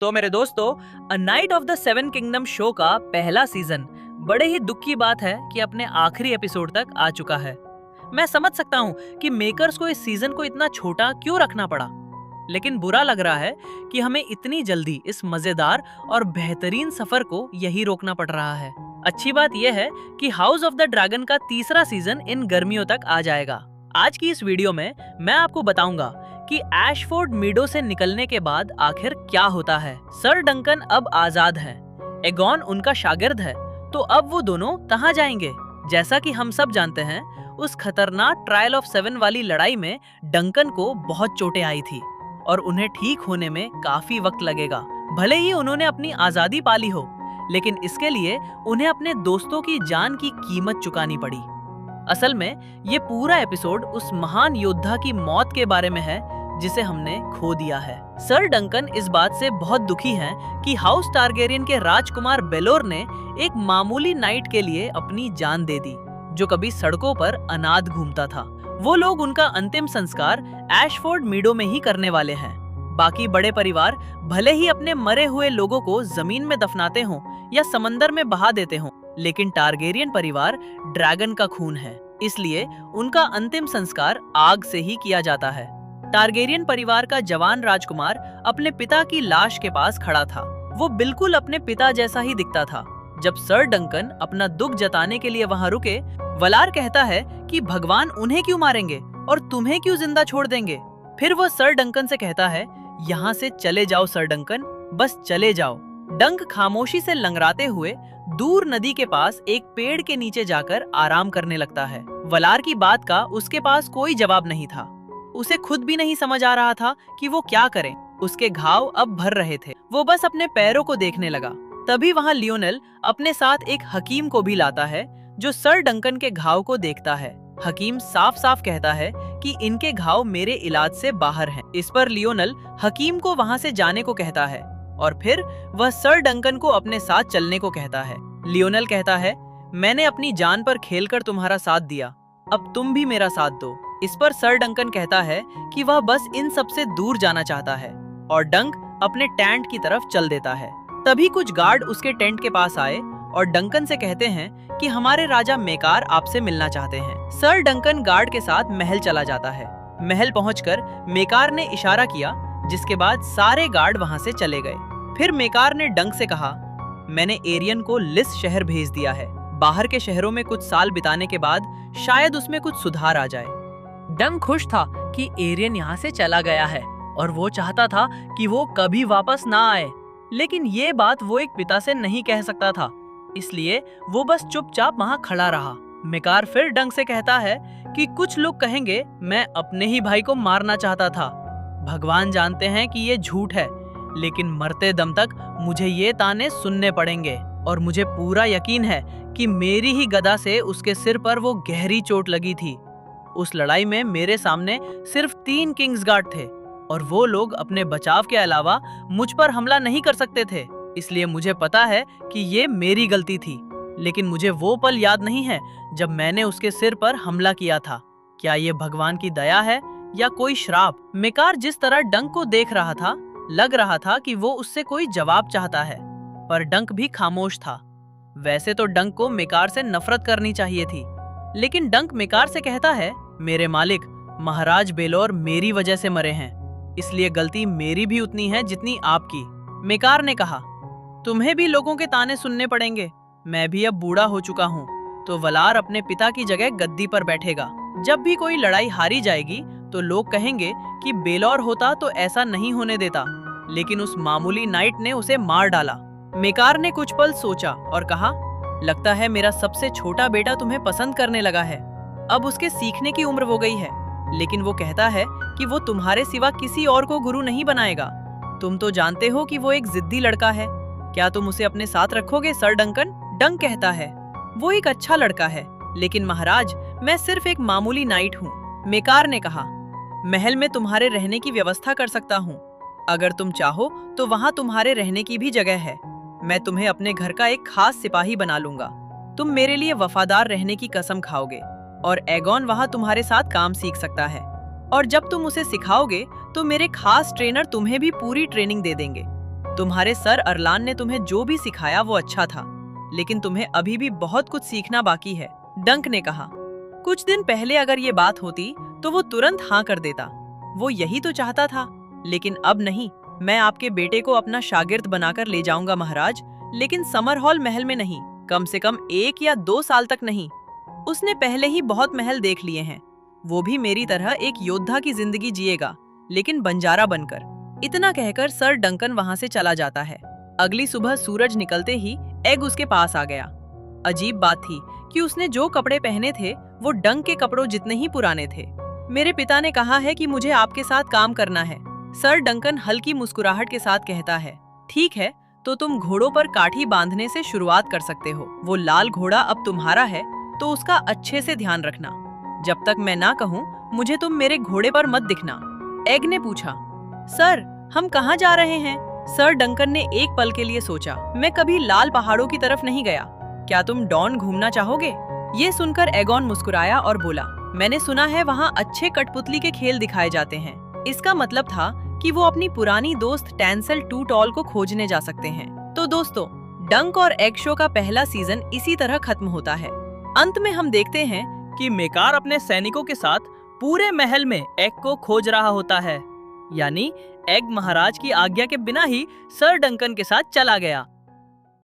तो मेरे दोस्तों, a night of the seven kingdom show का पहला सीजन बड़े ही दुख की बात है कि अपने आखिरी एपिसोड तक आ चुका है। मैं समझ सकता हूँ कि मेकर्स को इस सीजन को इतना छोटा क्यों रखना पड़ा, लेकिन बुरा लग रहा है कि हमें इतनी जल्दी इस मजेदार और बेहतरीन सफर को यही रोकना पड़ रहा है। अच्छी बात यह है कि हाउस ऑफ द ड्रैगन का तीसरा सीजन इन गर्मियों तक आ जाएगा। आज की इस वीडियो में मैं आपको बताऊंगा कि एशफोर्ड मीडो से निकलने के बाद आखिर क्या होता है। सर डंकन अब आजाद हैं, एगॉन उनका शागिर्द है, तो अब वो दोनों कहाँ जाएंगे? जैसा कि हम सब जानते हैं, उस खतरनाक ट्रायल ऑफ 7 वाली लड़ाई में डंकन को बहुत चोटें आई थी और उन्हें ठीक होने में काफी वक्त लगेगा। भले ही उन्होंने अपनी आजादी पाली हो, लेकिन इसके लिए उन्हें अपने दोस्तों की जान की कीमत चुकानी पड़ी। असल में ये पूरा एपिसोड उस महान योद्धा की मौत के बारे में है जिसे हमने खो दिया है। सर डंकन इस बात से बहुत दुखी हैं कि हाउस टारगेरियन के राजकुमार बेलोर ने एक मामूली नाइट के लिए अपनी जान दे दी, जो कभी सड़कों पर अनाथ घूमता था। वो लोग उनका अंतिम संस्कार एशफोर्ड मीडो में ही करने वाले हैं। बाकी बड़े परिवार भले ही अपने मरे हुए लोगों को जमीन में दफनाते हों या समंदर में बहा देते हों, लेकिन टारगेरियन परिवार ड्रैगन का खून है, इसलिए उनका अंतिम संस्कार आग से ही किया जाता है। टारगेरियन परिवार का जवान राजकुमार अपने पिता की लाश के पास खड़ा था। वो बिल्कुल अपने पिता जैसा ही दिखता था। जब सर डंकन अपना दुख जताने के लिए वहां रुके, वलार कहता है कि भगवान उन्हें क्यों मारेंगे और तुम्हें क्यों जिंदा छोड़ देंगे। फिर वो सर डंकन से कहता है, यहाँ से चले जाओ सर डंकन, बस चले जाओ। डंक खामोशी से लंगड़ाते हुए दूर नदी के पास एक पेड़ के नीचे जाकर आराम करने लगता है। वलार की बात का उसके पास कोई जवाब नहीं था। उसे खुद भी नहीं समझ आ रहा था कि वो क्या करे। उसके घाव अब भर रहे थे। वो बस अपने पैरों को देखने लगा। तभी वहाँ लियोनेल अपने साथ एक हकीम को भी लाता है, जो सर डंकन के घाव को देखता है। हकीम साफ साफ कहता है कि इनके घाव मेरे इलाज से बाहर हैं। इस पर लियोनेल हकीम को वहाँ से जाने को कहता है और फिर वह सर डंकन को अपने साथ चलने को कहता है। लियोनेल कहता है, मैंने अपनी जान पर खेलकर तुम्हारा साथ दिया, अब तुम भी मेरा साथ दो। इस पर सर डंकन कहता है कि वह बस इन सब से दूर जाना चाहता है और डंक अपने टेंट की तरफ चल देता है। तभी कुछ गार्ड उसके टेंट के पास आए और डंकन से कहते हैं कि हमारे राजा मेकार आपसे मिलना चाहते हैं। सर डंकन गार्ड के साथ महल चला जाता है। महल पहुंचकर मेकार ने इशारा किया, जिसके बाद सारे गार्ड वहां से चले गए। फिर मेकार ने डंक से कहा, मैंने एरियन को लिस शहर भेज दिया है। बाहर के शहरों में कुछ साल बिताने के बाद शायद उसमें कुछ सुधार आ जाए। डंक खुश था कि एरियन यहाँ से चला गया है और वो चाहता था कि वो कभी वापस ना आए, लेकिन ये बात वो एक पिता से नहीं कह सकता था, इसलिए वो बस चुपचाप वहाँ खड़ा रहा। मेकार फिर डंक से कहता है कि कुछ लोग कहेंगे मैं अपने ही भाई को मारना चाहता था। भगवान जानते हैं कि ये झूठ है, लेकिन मरते दम तक मुझे ये ताने सुनने पड़ेंगे और मुझे पूरा यकीन है कि मेरी ही गदा से उसके सिर पर वो गहरी चोट लगी थी। उस लड़ाई में मेरे सामने सिर्फ 3 किंग्सगार्ड थे और वो लोग अपने बचाव के अलावा मुझ पर हमला नहीं कर सकते थे, इसलिए मुझे पता है कि ये मेरी गलती थी। लेकिन मुझे वो पल याद नहीं है जब मैंने उसके सिर पर हमला किया था। क्या ये भगवान की दया है या कोई श्राप? मेकार जिस तरह डंक को देख रहा था, लग रहा था कि वो उससे कोई जवाब चाहता है, पर डंक भी खामोश था। वैसे तो डंक को मेकार से नफरत करनी चाहिए थी, लेकिन डंक मेकार से कहता है, मेरे मालिक महाराज बेलोर मेरी वजह से मरे हैं, इसलिए गलती मेरी भी उतनी है जितनी आपकी। मेकार ने कहा, तुम्हें भी लोगों के ताने सुनने पड़ेंगे। मैं भी अब बूढ़ा हो चुका हूँ, तो वलार अपने पिता की जगह गद्दी पर बैठेगा। जब भी कोई लड़ाई हारी जाएगी तो लोग कहेंगे कि बेलोर होता तो ऐसा नहीं होने देता, लेकिन उस मामूली नाइट ने उसे मार डाला। मेकार ने कुछ पल सोचा और कहा, लगता है मेरा सबसे छोटा बेटा तुम्हें पसंद करने लगा है। अब उसके सीखने की उम्र हो गई है, लेकिन वो कहता है कि वो तुम्हारे सिवा किसी और को गुरु नहीं बनाएगा। तुम तो जानते हो कि वो एक जिद्दी लड़का है। क्या तुम उसे अपने साथ रखोगे सर डंकन? डंक कहता है, वो एक अच्छा लड़का है, लेकिन महाराज मैं सिर्फ एक मामूली नाइट हूँ। मेकार ने कहा, महल में तुम्हारे रहने की व्यवस्था कर सकता हूँ। अगर तुम चाहो तो वहाँ तुम्हारे रहने की भी जगह है। मैं तुम्हें अपने घर का एक खास सिपाही बना लूंगा। तुम मेरे लिए वफादार रहने की कसम खाओगे और एगॉन वहाँ तुम्हारे साथ काम सीख सकता है। और जब तुम उसे सिखाओगे तो मेरे खास ट्रेनर तुम्हें भी पूरी ट्रेनिंग दे देंगे। तुम्हारे सर अरलान ने तुम्हें जो भी सिखाया वो अच्छा था, लेकिन तुम्हें अभी भी बहुत कुछ सीखना बाकी है, डंक ने कहा। कुछ दिन पहले अगर ये बात होती तो वो तुरंत हाँ कर देता। वो यही तो चाहता था। लेकिन अब नहीं। मैं आपके बेटे को अपना शागिर्द बनाकर ले जाऊंगा महाराज, लेकिन समर हॉल महल में नहीं, कम से कम 1 या 2 साल तक नहीं। उसने पहले ही बहुत महल देख लिए हैं। वो भी मेरी तरह एक योद्धा की जिंदगी जिएगा, लेकिन बंजारा बनकर। इतना कहकर सर डंकन वहां से चला जाता है। अगली सुबह सूरज निकलते ही एग उसके पास आ गया। अजीब बात थी कि उसने जो कपड़े पहने थे वो डंक के कपड़ों जितने ही पुराने थे। मेरे पिता ने कहा है कि मुझे आपके साथ काम करना है, सर डंकन हल्की मुस्कुराहट के साथ कहता है। ठीक है, तो तुम घोड़ों पर काठी बांधने से शुरुआत कर सकते हो। वो लाल घोड़ा अब तुम्हारा है, तो उसका अच्छे से ध्यान रखना। जब तक मैं ना कहूँ मुझे तुम मेरे घोड़े पर मत दिखना। एग ने पूछा, सर हम कहाँ जा रहे हैं? सर डंकन ने एक पल के लिए सोचा। मैं कभी लाल पहाड़ों की तरफ नहीं गया, क्या तुम डॉन घूमना चाहोगे? ये सुनकर एगॉन मुस्कुराया और बोला, मैंने सुना है वहाँ अच्छे कठपुतली के खेल दिखाए जाते हैं। इसका मतलब था कि वो अपनी पुरानी दोस्त टैंसेल टू टॉल को खोजने जा सकते हैं। तो दोस्तों, डंक और एग शो का पहला सीजन इसी तरह खत्म होता है। अंत में हम देखते हैं कि मेकार अपने सैनिकों के साथ पूरे महल में एग को खोज रहा होता है। यानी एग महाराज की आज्ञा के बिना ही सर डंकन के साथ चला गया।